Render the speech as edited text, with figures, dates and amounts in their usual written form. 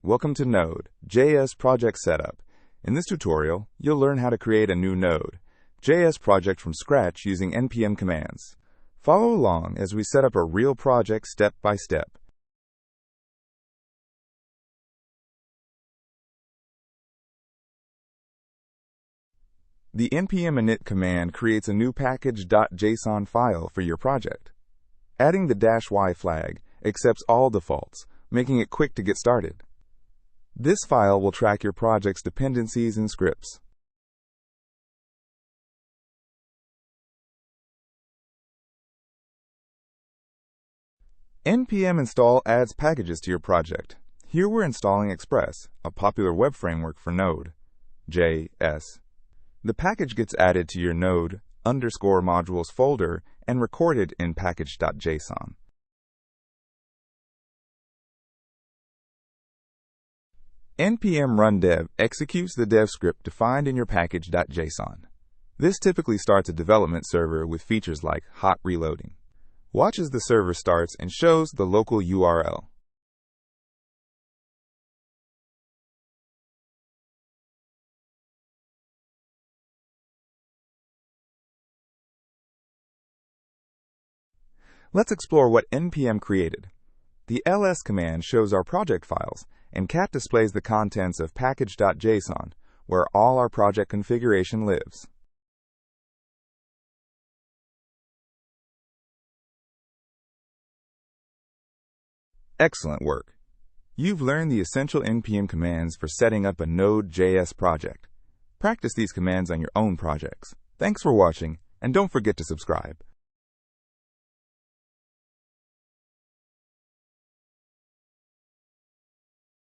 Welcome to Node.js Project Setup. In this tutorial, you'll learn how to create a new Node.js project from scratch using npm commands. Follow along as we set up a real project step by step. The npm init command creates a new package.json file for your project. Adding the -y flag accepts all defaults, making it quick to get started. This file will track your project's dependencies and scripts. npm install adds packages to your project. Here we're installing Express, a popular web framework for Node.js. The package gets added to your Node_modules folder and recorded in package.json. npm run dev executes the dev script defined in your package.json. This typically starts a development server with features like hot reloading. Watch as the server starts and shows the local URL. Let's explore what npm created. The ls command shows our project files, and cat displays the contents of package.json, where all our project configuration lives. Excellent work! You've learned the essential npm commands for setting up a Node.js project. Practice these commands on your own projects. Thanks for watching, and don't forget to subscribe.